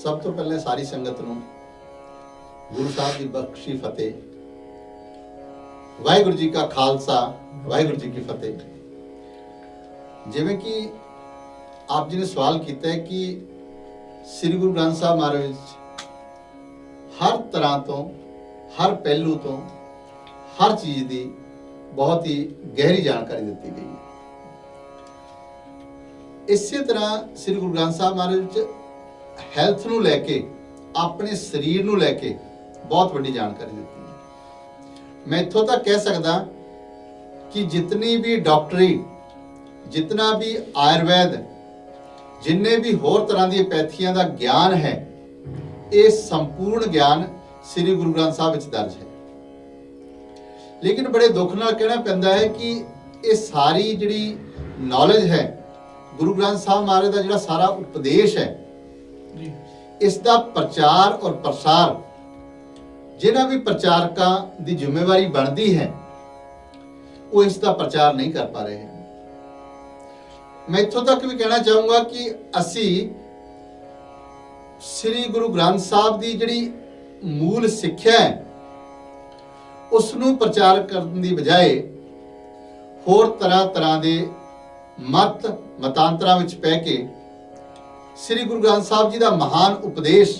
सब तो पहले सारी संगत नूं गुरु साहब की बख्शी फतेह। वाहिगुरु जी का खालसा, वाहिगुरु जी की फतेह। जिवें कि आप जी ने सवाल किया है कि श्री गुरु ग्रंथ साहब महाराज हर तरह तो, हर पहलू तो, हर चीज की बहुत ही गहरी जानकारी दी गई है। इसी तरह श्री गुरु ग्रंथ साहब महाराज हैल्थ नूं लैके, अपने शरीर नूं लैके बहुत बड़ी जानकारी दी है। मैं इत्थों तक कह सकदा कि जितनी भी डॉक्टरी, जितना भी आयुर्वेद, जिन्ने भी होर तरह दी पैथियां दा ज्ञान है, ये संपूर्ण ज्ञान श्री गुरु ग्रंथ साहब विच दर्ज है। लेकिन बड़े दुख नाल कहना पैंदा है कि ये सारी जिहड़ी नॉलेज है, गुरु ग्रंथ साहब महाराज का जिहड़ा सारा उपदेश है, इसका प्रचार और प्रसार जिन्हां भी प्रचारकां दी जिम्मेवारी बनती है, वो इसका प्रचार नहीं कर पा रहे हैं। मैं इत्थों तक भी कहना चाहूंगा कि असी श्री गुरु ग्रंथ साहब की जिहड़ी मूल सिक्ख्या है, उसनूं प्रचार करने की बजाय होर तरह तरह के मत मतांतरां विच पै के श्री गुरु ग्रंथ साहब जी का महान उपदेश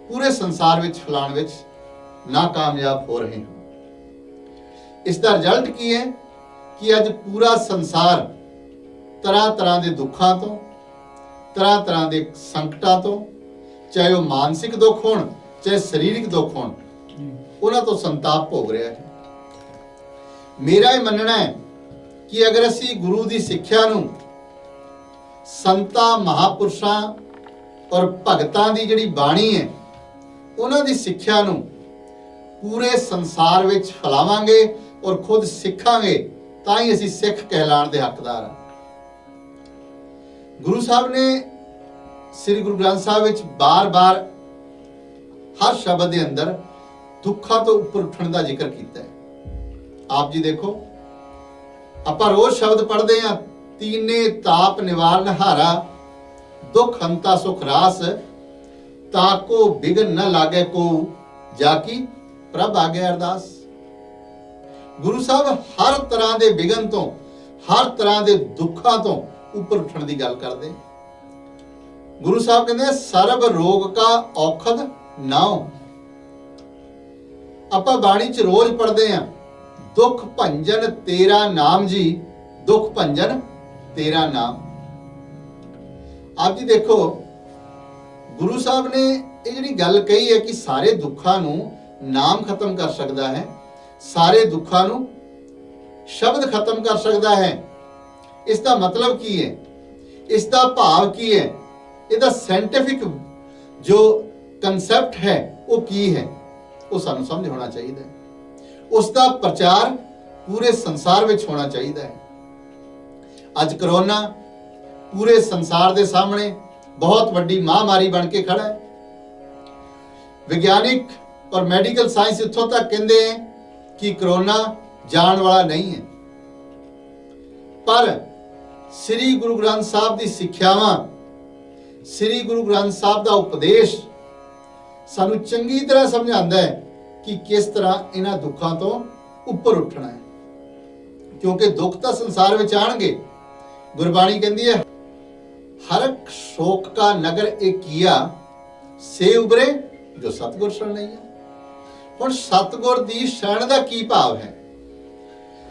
पूरे संसार विच फैलाण विच नाकामयाब हो रहे हैं। इसका रिजल्ट की है कि अज पूरा संसार तरह तरह के दुखों तो, तरह तरह के संकटां तो, चाहे वह मानसिक दुख होण, चाहे सरीरक दुख होण, उन्हां तो संताप भोग रहा है। मेरा यह मनना है कि अगर असी गुरु की सिक्ख्या नूं, संतां महापुरुषां और भगतां दी जिहड़ी बाणी है, उन्हां दी सिक्ख्या नूं पूरे संसार विच फैलावांगे और खुद सिखांगे, तां ही असी सिख कहलाण दे हकदार हां। गुरु साहब ने श्री गुरु ग्रंथ साहब विच बार बार हर शब्द के अंदर दुखा तो उपर उठने का जिक्र किया है। आप जी देखो, आपां रोज शब्द पढ़ते हैं, तीने ताप निवारण हारा, दुख हंता सुख रास, ताको बिघन न लागे को, जाकी प्रभ आगे अरदास। गुरु साहब हर तरह के बिघन तो, हर तरह के दुखों तो उपर उठने की गल करते। गुरु साहब कहते सर्व रोग का औखद नाओ। आपां बाणी च रोज पढ़ते हैं, दुख भंजन तेरा नाम जी, दुख भंजन तेरा नाम। आप जी देखो, गुरु साहब ने ये जिहड़ी गल कही है कि सारे दुखों नूं नाम खत्म कर सकता है, सारे दुखों नूं शब्द खत्म कर सकता है। इसका मतलब की है, इसका भाव की है, इसका साइंटिफिक जो कंसैप्ट है वो की है, वो सानू समझ होना चाहिए। उसका प्रचार पूरे संसार में होना चाहिए है। अज करोना पूरे संसार के सामने बहुत बड़ी महामारी बन के खड़ा है। वैज्ञानिक और मेडिकल साइंस इत्थों तक कहते हैं कि कोरोना जान वाला नहीं है, पर श्री गुरु ग्रंथ साहब की सिक्ख्यावां, श्री गुरु ग्रंथ साहब का उपदेश सानू चंगी तरह समझाता है कि किस तरह इन्हां दुखों तो उपर उठना है, क्योंकि दुख तो संसार में आएंगे। गुरबाणी कहती है, हरक शोक का नगर एक किया, से उबरे जो सतगुर शरण नहीं है। हुण सतगुर दी शरण का की भाव है?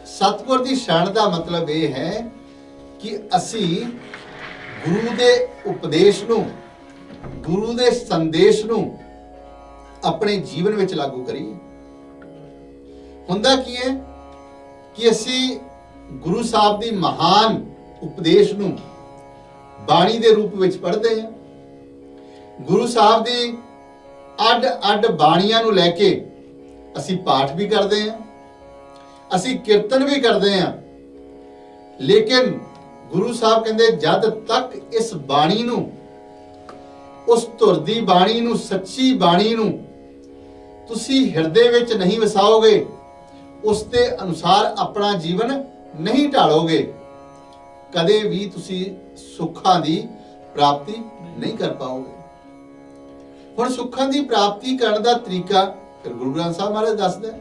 सतगुर दी शरण का मतलब यह है कि असी गुरु दे उपदेश नूं, गुरु दे संदेश नूं अपने जीवन में लागू करिए। हुंदा की है कि असी गुरु साहब दी महान उपदेश नूं बाणी दे रूप में पढ़ते हैं। गुरु साहब दी अड अड बाणियां नूं लैके असी पाठ भी करते हैं, असी कीर्तन भी करते हैं। लेकिन गुरु साहब कहते जद तक इस बाणी नूं, उस धुर दी बाणी नूं, सच्ची बाणी नूं तुसी हिरदे विच नहीं वसाओगे, उसके अनुसार अपना जीवन नहीं ढालोगे, कदे भी तुसी सुखां दी प्राप्ति नहीं कर पाओगे। ਹੁਣ ਸੁੱਖਾਂ ਦੀ ਪ੍ਰਾਪਤੀ ਕਰਨ ਦਾ ਤਰੀਕਾ ਫਿਰ ਗੁਰੂ ਗ੍ਰੰਥ ਸਾਹਿਬ ਮਹਾਰਾਜ ਦੱਸਦਾ ਹੈ।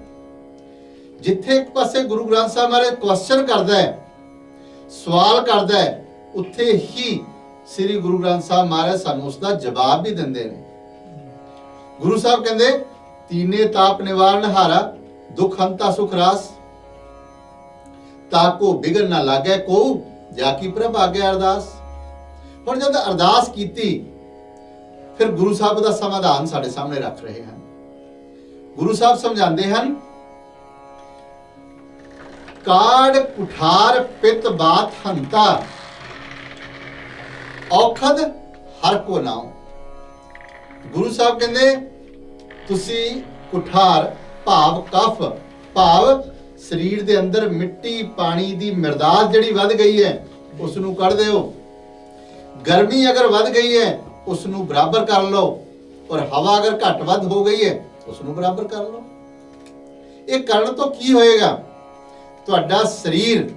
ਜਿੱਥੇ ਇੱਕ ਪਾਸੇ ਗੁਰੂ ਗ੍ਰੰਥ ਸਾਹਿਬ ਮਹਾਰਾਜ ਕੁਐਸਚਨ ਕਰਦਾ ਹੈ, ਸਵਾਲ ਕਰਦਾ ਹੈ, ਉੱਥੇ ਹੀ ਸ੍ਰੀ ਗੁਰੂ ਗ੍ਰੰਥ ਸਾਹਿਬ ਮਹਾਰਾਜ ਸਾਨੂੰ ਉਸ ਦਾ ਜਵਾਬ ਵੀ ਦਿੰਦੇ ਨੇ। ਗੁਰੂ ਸਾਹਿਬ ਕਹਿੰਦੇ ਤੀਨੇ ਤਾਪ ਨਿਵਾਰਨ ਹਾਰਾ, ਦੁਖ ਹੰਤਾ ਸੁਖ ਰਾਸ, ਤਾਕੋ ਬਿਗਨ ਨਾ ਲਾਗੇ ਕੋ, ਜਾ ਕੀ ਪ੍ਰਭ ਆਗੇ ਅਰਦਾਸ। ਹੁਣ ਜਦ ਅਰਦਾਸ ਕੀਤੀ ਫਿਰ ਗੁਰੂ ਸਾਹਿਬ ਦਾ ਸਮਾਧਾਨ ਸਾਡੇ ਸਾਹਮਣੇ ਰੱਖ ਰਹੇ ਹਨ। ਗੁਰੂ ਸਾਹਿਬ ਸਮਝਾਉਂਦੇ ਹਨ, ਕਾੜ ਕੁਠਾਰ ਪਿਤ ਬਾਤ ਹੰਤਾ, ਔਖਦ ਹਰ ਕੋ ਨਾਉ। ਗੁਰੂ ਸਾਹਿਬ ਕਹਿੰਦੇ ਤੁਸੀਂ ਕੁਠਾਰ ਭਾਵ ਕਫ ਭਾਵ ਸਰੀਰ ਦੇ ਅੰਦਰ ਮਿੱਟੀ ਪਾਣੀ ਦੀ ਮਿਰਦਾਸ ਜਿਹੜੀ ਵੱਧ ਗਈ ਹੈ ਉਸ ਨੂੰ ਕੱਢ ਦਿਓ। ਗਰਮੀ ਅਗਰ ਵੱਧ ਗਈ ਹੈ ਉਸ ਨੂੰ ਬਰਾਬਰ ਕਰ ਲਓ, ਔਰ ਹਵਾ ਅਗਰ ਘੱਟ ਵੱਧ ਹੋ ਗਈ ਹੈ ਉਸ ਨੂੰ ਬਰਾਬਰ ਕਰ ਲਓ। ਇਹ ਕਰਨ ਤੋਂ ਕੀ ਹੋਏਗਾ? ਤੁਹਾਡਾ ਸਰੀਰ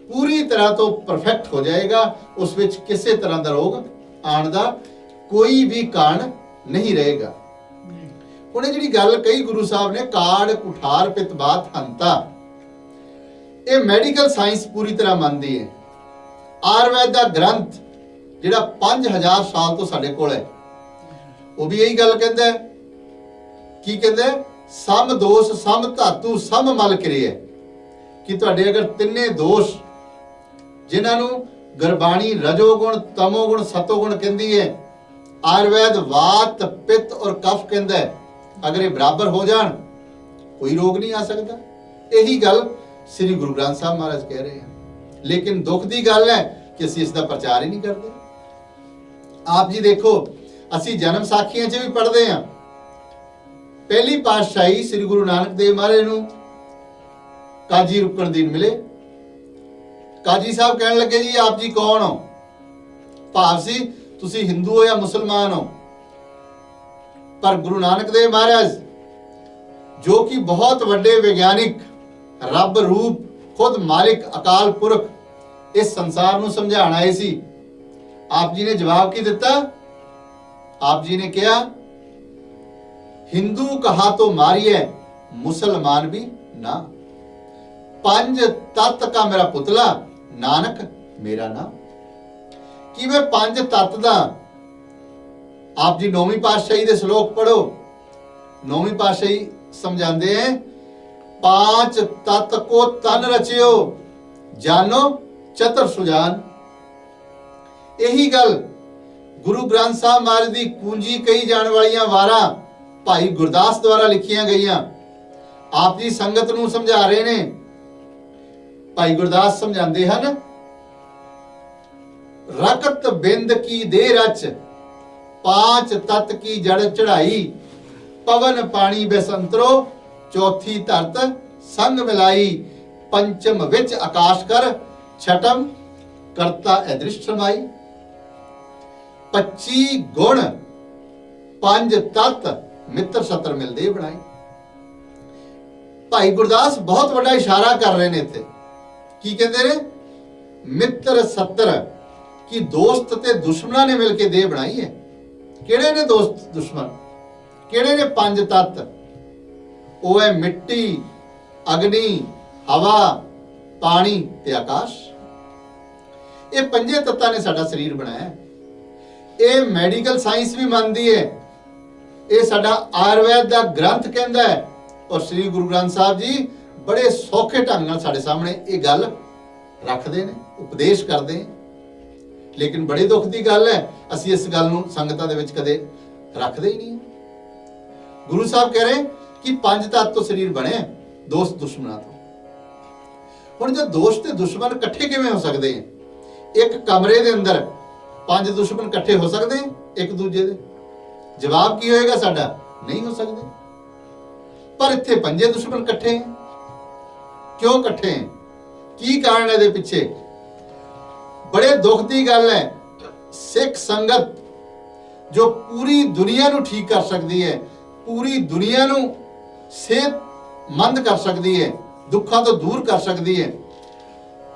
ਪੂਰੀ ਤਰ੍ਹਾਂ ਤੋਂ ਪਰਫੈਕਟ ਹੋ ਜਾਏਗਾ, ਉਸ ਵਿੱਚ ਕਿਸੇ ਤਰ੍ਹਾਂ ਦਾ ਰੋਗ ਆਉਣ ਦਾ ਕੋਈ ਵੀ ਕਾਰਨ ਨਹੀਂ ਰਹੇਗਾ। ਹੁਣ ਇਹ ਜਿਹੜੀ ਗੱਲ ਕਹੀ ਗੁਰੂ ਸਾਹਿਬ ਨੇ, ਕਾੜ ਕੁਠਾਰ ਪਿਤ ਬਾਤ ਹੰਤਾ, ਇਹ ਮੈਡੀਕਲ ਸਾਇੰਸ ਪੂਰੀ ਤਰ੍ਹਾਂ ਮੰਨਦੀ ਹੈ। ਆਯੁਰਵੈਦ ਦਾ ਗ੍ਰੰਥ ਜਿਹੜਾ 5000 ਸਾਲ ਤੋਂ ਸਾਡੇ ਕੋਲ ਹੈ ਉਹ ਵੀ ਇਹੀ ਗੱਲ ਕਹਿੰਦਾ ਹੈ। ਕੀ ਕਹਿੰਦਾ ਹੈ? ਸਮ ਦੋਸ਼ ਸਮ ਧਾਤੂ ਸਮ ਮਲ ਕਿਰਿਆ, ਕਿ ਤੁਹਾਡੇ ਅਗਰ ਤਿੰਨੇ ਦੋਸ਼ ਜਿਨ੍ਹਾਂ ਨੂੰ ਗੁਰਬਾਣੀ ਰਜੋਗੁਣ ਤਮੋਗੁਣ ਸਤੋਗੁਣ ਕਹਿੰਦੀ ਹੈ, ਆਯੁਰਵੈਦ ਵਾਤ ਪਿੱਤ ਔਰ ਕਫ ਕਹਿੰਦਾ ਹੈ, ਅਗਰ ਇਹ ਬਰਾਬਰ ਹੋ ਜਾਣ ਕੋਈ ਰੋਗ ਨਹੀਂ ਆ ਸਕਦਾ। ਇਹੀ ਗੱਲ ਸ੍ਰੀ ਗੁਰੂ ਗ੍ਰੰਥ ਸਾਹਿਬ ਮਹਾਰਾਜ ਕਹਿ ਰਹੇ ਹਨ। ਲੇਕਿਨ ਦੁੱਖ ਦੀ ਗੱਲ ਹੈ ਕਿ ਅਸੀਂ ਇਸ ਦਾ ਪ੍ਰਚਾਰ ਹੀ ਨਹੀਂ ਕਰਦੇ। ਆਪ ਜੀ ਦੇਖੋ, ਅਸੀਂ ਜਨਮ ਸਾਖੀਆਂ 'ਚ ਵੀ ਪੜ੍ਹਦੇ ਹਾਂ, ਪਹਿਲੀ ਪਾਤਸ਼ਾਹੀ ਸ੍ਰੀ ਗੁਰੂ ਨਾਨਕ ਦੇਵ ਮਹਾਰਾਜ ਨੂੰ ਕਾਜੀ ਰੁਕਨਦੀਨ ਮਿਲੇ। ਕਾਜੀ ਸਾਹਿਬ ਕਹਿਣ ਲੱਗੇ, ਜੀ ਆਪ ਜੀ ਕੌਣ ਹੋ? ਭਾਵ ਸੀ ਤੁਸੀਂ ਹਿੰਦੂ ਹੋ ਜਾਂ ਮੁਸਲਮਾਨ ਹੋ। ਪਰ ਗੁਰੂ ਨਾਨਕ ਦੇਵ ਮਹਾਰਾਜ ਜੋ ਕਿ ਬਹੁਤ ਵੱਡੇ ਵਿਗਿਆਨਿਕ, ਰੱਬ ਰੂਪ, ਖੁਦ ਮਾਲਿਕ ਅਕਾਲ ਪੁਰਖ ਇਸ ਸੰਸਾਰ ਨੂੰ ਸਮਝਾਉਣ ਆਏ ਸੀ। ਆਪ ਜੀ ਨੇ ਜਵਾਬ ਕੀ ਦਿੱਤਾ? ਆਪ ਜੀ ਨੇ ਕਿਹਾ, ਹਿੰਦੂ ਕਹਾ ਤੋ ਮਾਰੀਏ, ਮੁਸਲਮਾਨ ਵੀ ਨਾ, ਪੰਜ ਤਤ ਕਾ ਮੇਰਾ ਪੁਤਲਾ, ਨਾਨਕ ਮੇਰਾ ਨਾਮ। ਕਿਵੇਂ ਪੰਜ ਤਤ ਦਾ? ਆਪ ਜੀ 9ਵੀਂ ਪਾਤਸ਼ਾਹੀ ਦੇ ਸ਼ਲੋਕ ਪੜੋ। 9ਵੀਂ ਪਾਤਸ਼ਾਹੀ ਸਮਝਾਉਂਦੇ हैं, पांच तत् को तन रचियो, जानो चतुर सुजान। यही गल गुरु ग्रंथ साहब महाराज की पूंजी कही जाने वाली वारा भाई गुरदास द्वारा लिखिया गई। आप जी संगत नूं समझा रहे ने। भाई गुरदास समझाते हैं, रकत बिंद की दे रच, पांच तत् की जड़ चढ़ाई, पवन पानी बेसंतरो, चौथी धरत संग मिलाई, पंचम विच आकाश कर, छठम करता अदृष्ट समाई। 25 गुण पंज तत्त मित्र सत्र मिलदे बनाई। भाई गुरदास बहुत बड़ा इशारा कर रहे ने इत्थे। की कहते ने? मित्र सत्र की दोस्त ते दुश्मनां ने मिलके देह बनाई है। किहड़े ने दोस्त दुश्मन? किहड़े ने पंज तत्त? ਉਹ ਹੈ ਮਿੱਟੀ, ਅਗਨੀ, ਹਵਾ, ਪਾਣੀ ਤੇ ਆਕਾਸ਼। ਇਹ ਪੰਜੇ ਤੱਤਾਂ ਨੇ ਸਾਡਾ ਸਰੀਰ ਬਣਾਇਆ। ਇਹ ਮੈਡੀਕਲ ਸਾਇੰਸ ਵੀ ਮੰਨਦੀ ਹੈ, ਇਹ ਸਾਡਾ ਆਯੁਰਵੈਦ ਦਾ ਗ੍ਰੰਥ ਕਹਿੰਦਾ ਹੈ, ਔਰ ਸ੍ਰੀ ਗੁਰੂ ਗ੍ਰੰਥ ਸਾਹਿਬ ਜੀ ਬੜੇ ਸੌਖੇ ਢੰਗ ਨਾਲ ਸਾਡੇ ਸਾਹਮਣੇ ਇਹ ਗੱਲ ਰੱਖਦੇ ਨੇ, ਉਪਦੇਸ਼ ਕਰਦੇ ਨੇ। ਲੇਕਿਨ ਬੜੇ ਦੁੱਖ ਦੀ ਗੱਲ ਹੈ, ਅਸੀਂ ਇਸ ਗੱਲ ਨੂੰ ਸੰਗਤਾਂ ਦੇ ਵਿੱਚ ਕਦੇ ਰੱਖਦੇ ਹੀ ਨਹੀਂ। ਗੁਰੂ ਸਾਹਿਬ ਕਹਿ ਰਹੇ कि पंज तत्त तो शरीर बने, दोस्त दुश्मना तो। हुण जो दोस्त ते दुश्मन इकट्ठे किवें हो सकते हैं? एक कमरे दे अंदर पंज दुश्मन इकट्ठे हो सकते हैं एक दूजे दे? जवाब की होएगा साडा? नहीं हो सकते। पर इत्थे पंजे दुश्मन इकट्ठे हैं। क्यों इकट्ठे हैं? की कारण है पिछे? बड़े दुख की गल है, सिख संगत जो पूरी दुनिया नूं ठीक कर सकती है, पूरी दुनिया नूं सेहतमंद कर सकती है, दुखों तो दूर कर सकती है।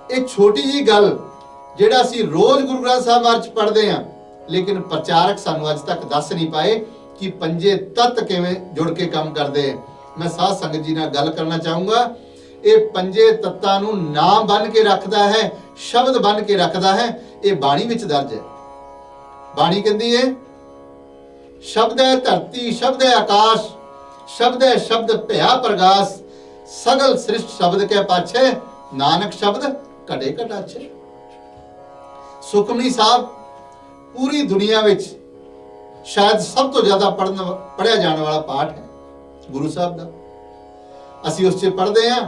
एक छोटी जी गल जिहड़ा असीं रोज गुरु ग्रंथ साहिब महाराज पढ़ते हैं, लेकिन प्रचारक सानू अज तक दस नहीं पाए कि पंजे तत्त किवें जुड़ के काम करते हैं। मैं साध संगत जी नाल गल करना चाहूँगा, ये पंजे तत्तां नूं नाम बन के रखता है, शब्द बन के रखता है। ये बाणी विच दर्ज है। बाणी कहती है शब्द है धरती, शब्द है आकाश, शब्द है शब्द भया प्रगास, सगल सृष्ट शब्द के पाछे, नानक शब्द कटे कटाछे। सुखमनी साहब पूरी दुनिया विच शायद सब तो ज्यादा पढ़िया जाने वाला पाठ है गुरु साहब का। असी उस पढ़ते हैं,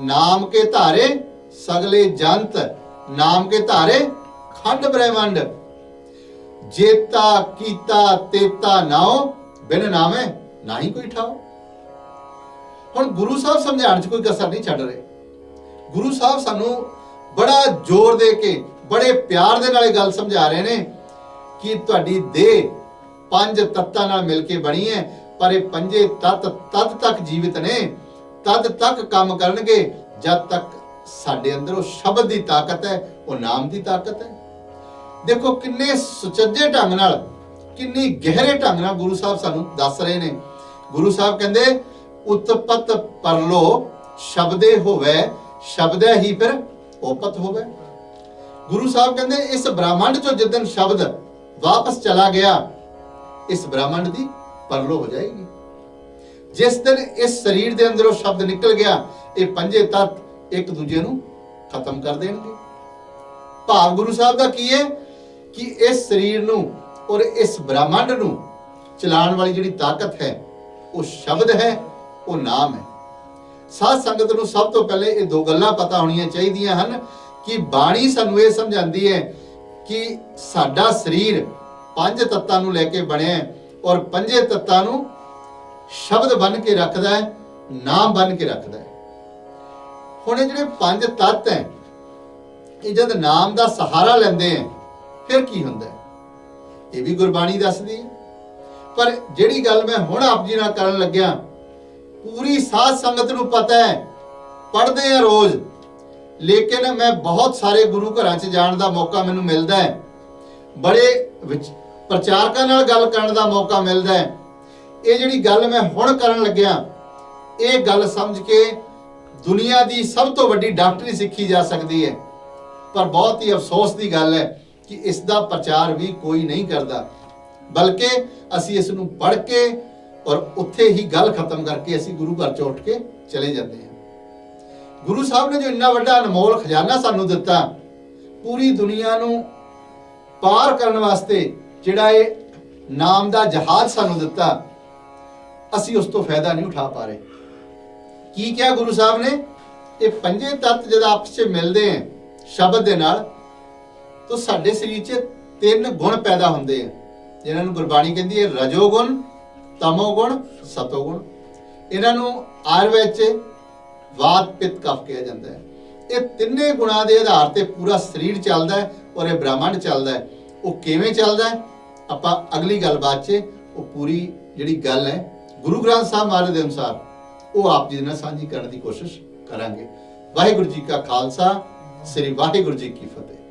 नाम के धारे सगले जंत, नाम के धारे खंड ब्रह्मंड, जेता कीता तेता नाओ, बिन नामे ना ही कोई ठाओ। हुण गुरु साहब समझाने कोई कसर नहीं छड्ड रहे। गुरु साहब सानू बड़ा जोर दे के बड़े प्यार दे नाल गल समझा रहे ने कि तुहाडी देह पंज तत्तां नाल मिल के बनी है, पर ये पंजे तत्त तद तक जीवित ने, तद तक काम करनगे जद तक साडे अंदर वो शब्द की ताकत है, वो नाम की ताकत है। देखो किन्ने सुचज्जे ढंग नाल, किन्नी गहरे ढंग नाल गुरु साहब सानू दस रहे ने। गुरु साहब कहंदे उत्पत परलो शब्दे होवे, शब्दे ही फिर ओपत होवे। गुरु साहब कहंदे इस ब्रह्मांड चो जिदन शब्द वापस चला गया, इस ब्रह्मांड की परलो हो जाएगी। जिस दिन इस शरीर के अंदरों शब्द निकल गया, ये पंजे तत्त एक दूजे नूं खत्म कर देंगे। भाव गुरु साहब का की है कि इस शरीर नूं और इस ब्रह्मांड नूं चलाने वाली जिहड़ी ताकत है, वो शब्द है, वो नाम है। साध संगत नूं सब तो पहले ये दो गल्लां पता होणियां चाहीदियां हन कि बाणी सानू ये समझाती है कि साडा शरीर पंज तत्तां नूं लैके बनिया है और पंजे तत्तां नूं शब्द बन के रखदा है, नाम बन के रखदा है। हुण जिहड़े पंज तत्त हैं, ये जद नाम का सहारा लेंदे हैं फिर की हुंदा है, ये भी गुरबाणी दसदी है। पर जिहड़ी गल मैं हुण आप जी नाल करन लग्या, पूरी साध संगत नूं पता है, पढ़दे हैं रोज, लेकिन मैं बहुत सारे गुरु घरां च जाण दा मौका मैनूं मिलदा है, बड़े प्रचारकां नाल गल करन दा मौका मिलदा है। ये जिहड़ी गल मैं हुण करन लग्या, ये गल समझ के दुनिया की सब तो वड्डी डॉक्टरी सीखी जा सकती है, पर बहुत ही अफसोस की गल है कि इसका प्रचार भी कोई नहीं करता, बल्कि असी इस नूं पढ़ के और उत्थे ही गल खत्म करके असी गुरु घर च उठ के चले जाते हैं। गुरु साहब ने जो इन्ना वड्डा अनमोल खजाना सानू दिता, पूरी दुनिया नूं पार करने वास्ते जिहड़ा ये नाम का जहाज सानू दिता, असी उस तो फायदा नहीं उठा पा रहे। की क्या गुरु साहब ने, ये पंजे तत्त जब आपस में मिलते हैं शब्द के नाल, तो साडे शरीर च तीन गुण पैदा होंदे हैं, जिन्हां नूं गुरबाणी कहती है रजोगुण, तमोगुण, सतोगुण। इन्हां नूं आयुर्वेद च वात पित्त कफ कहा जाता है। ये तिन्ने गुणां दे आधार ते पूरा शरीर चलदा है और ये ब्रह्मांड चलदा है। वो किवें चलदा है, आपां अगली गलबात च वो पूरी जिहड़ी गल है गुरु ग्रंथ साहब महाराज के अनुसार वो आप जी नाल साझी करने की कोशिश करांगे। वाहिगुरू जी का खालसा, श्री वाहिगुरू जी की फतेह।